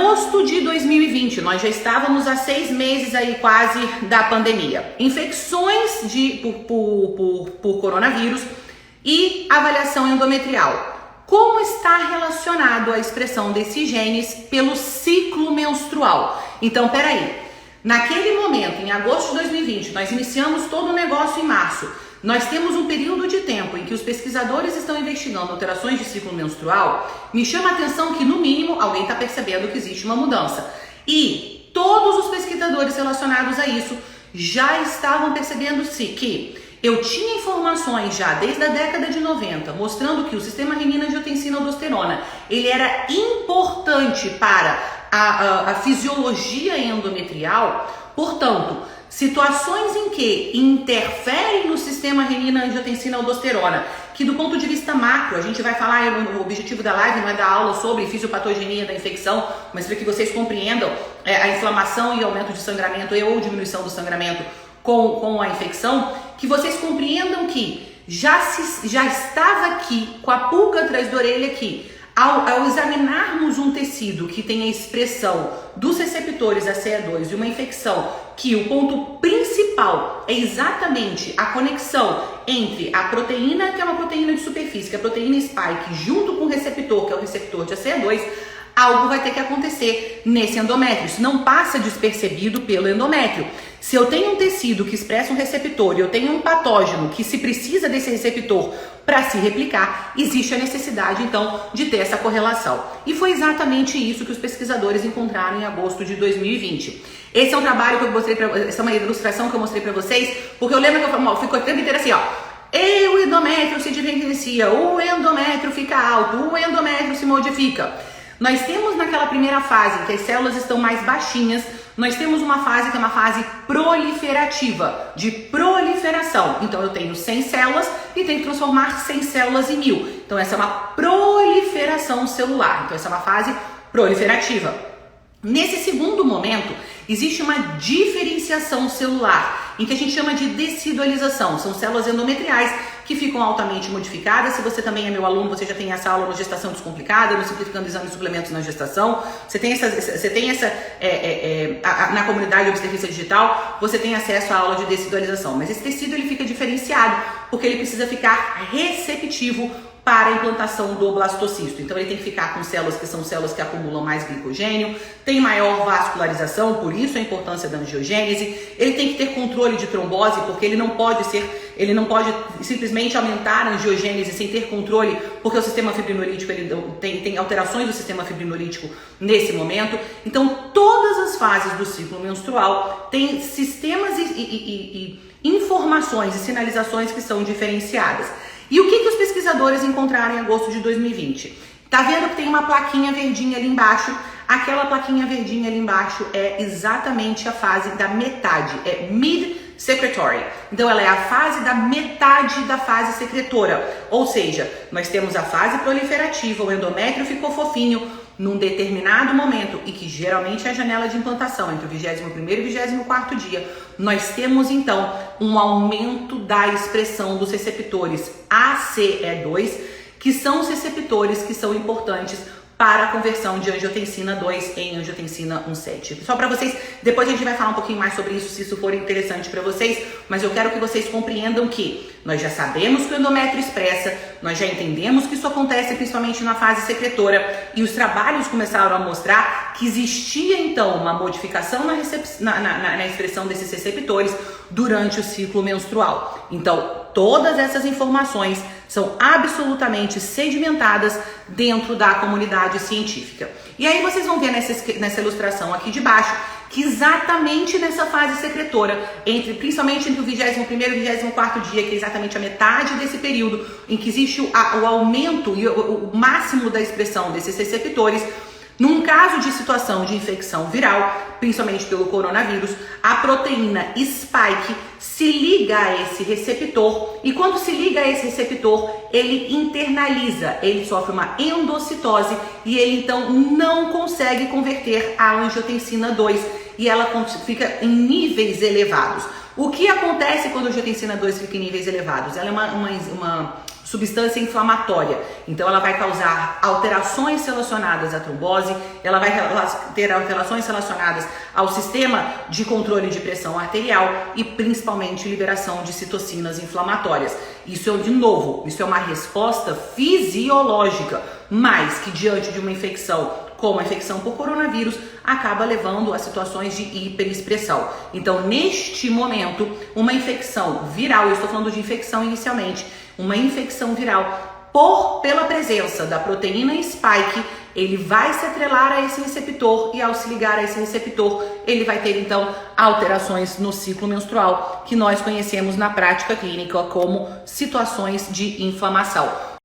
Agosto de 2020, nós já estávamos há 6 meses aí quase da pandemia. Infecções por coronavírus e avaliação endometrial. Como está relacionado a expressão desses genes pelo ciclo menstrual? Então, peraí. Naquele momento, em agosto de 2020, nós iniciamos todo o negócio em março. Nós temos um período de tempo em que os pesquisadores estão investigando alterações de ciclo menstrual. Me chama a atenção que, no mínimo, alguém está percebendo que existe uma mudança. E todos os pesquisadores relacionados a isso já estavam percebendo-se que eu tinha informações já desde a década de 90 mostrando que o sistema renina-angiotensina-aldosterona ele era importante para a fisiologia endometrial. Portanto, situações em que interferem no sistema renina-angiotensina-aldosterona, que do ponto de vista macro, a gente vai falar, o objetivo da live não é dar aula sobre fisiopatogenia da infecção, mas para que vocês compreendam a inflamação e aumento de sangramento ou diminuição do sangramento com a infecção, que vocês compreendam que já estava aqui, com a pulga atrás da orelha aqui, ao examinarmos um tecido que tem a expressão dos receptores ACE2 e uma infecção, que o ponto principal é exatamente a conexão entre a proteína, que é uma proteína de superfície, que é a proteína spike, junto com o receptor, que é o receptor de ACE2, algo vai ter que acontecer nesse endométrio. Isso não passa despercebido pelo endométrio. Se eu tenho um tecido que expressa um receptor e eu tenho um patógeno que se precisa desse receptor para se replicar, existe a necessidade, então, de ter essa correlação. E foi exatamente isso que os pesquisadores encontraram em agosto de 2020. Esse é um trabalho que eu mostrei essa é uma ilustração que eu mostrei para vocês, porque eu lembro que eu fico o tempo inteiro assim, ó. E o endométrio se diferencia, o endométrio fica alto, o endométrio se modifica. Nós temos naquela primeira fase, que as células estão mais baixinhas, nós temos uma fase que é uma fase proliferativa, de proliferação. Então eu tenho 100 células e tenho que transformar 100 células em 1000. Então essa é uma proliferação celular, então essa é uma fase proliferativa. Nesse segundo momento, existe uma diferenciação celular, em que a gente chama de decidualização. São células endometriais que ficam altamente modificadas. Se você também é meu aluno, você já tem essa aula no Gestação Descomplicada, no Simplificando Exames e Suplementos na Gestação. Você tem essa na comunidade Obstetrícia Digital, você tem acesso à aula de decidualização. Mas esse tecido ele fica diferenciado, porque ele precisa ficar receptivo para a implantação do blastocisto. Então ele tem que ficar com células que são células que acumulam mais glicogênio, tem maior vascularização, por isso a importância da angiogênese. Ele tem que ter controle de trombose, porque ele não pode simplesmente aumentar a angiogênese sem ter controle, porque o sistema fibrinolítico ele tem alterações do sistema fibrinolítico nesse momento. Então todas as fases do ciclo menstrual têm sistemas e informações e sinalizações que são diferenciadas. E o que os pesquisadores encontraram em agosto de 2020? Tá vendo que tem uma plaquinha verdinha ali embaixo? Aquela plaquinha verdinha ali embaixo é exatamente a fase da metade, é mid-secretory. Então ela é a fase da metade da fase secretora. Ou seja, nós temos a fase proliferativa, o endométrio ficou fofinho num determinado momento, e que geralmente é a janela de implantação, entre o 21º e o 24º dia, nós temos então um aumento da expressão dos receptores ACE2, que são os receptores que são importantes para a conversão de angiotensina 2 em angiotensina 1,7. Só para vocês, depois a gente vai falar um pouquinho mais sobre isso, se isso for interessante para vocês, mas eu quero que vocês compreendam que nós já sabemos que o endométrio expressa, nós já entendemos que isso acontece principalmente na fase secretora, e os trabalhos começaram a mostrar que existia então uma modificação na expressão desses receptores durante o ciclo menstrual. Então, todas essas informações são absolutamente sedimentadas dentro da comunidade científica. E aí vocês vão ver nessa ilustração aqui de baixo que exatamente nessa fase secretora, principalmente entre o 21º e o 24º dia, que é exatamente a metade desse período em que existe o aumento e o máximo da expressão desses receptores, num caso de situação de infecção viral, principalmente pelo coronavírus, a proteína spike se liga a esse receptor, e quando se liga a esse receptor, ele internaliza, ele sofre uma endocitose e ele então não consegue converter a angiotensina 2 e ela fica em níveis elevados. O que acontece quando a angiotensina 2 fica em níveis elevados? Ela é uma substância inflamatória, então ela vai causar alterações relacionadas à trombose, ela vai ter alterações relacionadas ao sistema de controle de pressão arterial e principalmente liberação de citocinas inflamatórias. Isso é, de novo, isso é uma resposta fisiológica, mas que diante de uma infecção como a infecção por coronavírus, acaba levando a situações de hiperexpressão. Então, neste momento, uma infecção viral, eu estou falando de infecção inicialmente, uma infecção viral pela presença da proteína spike, ele vai se atrelar a esse receptor e ao se ligar a esse receptor, ele vai ter então alterações no ciclo menstrual, que nós conhecemos na prática clínica como situações de inflamação.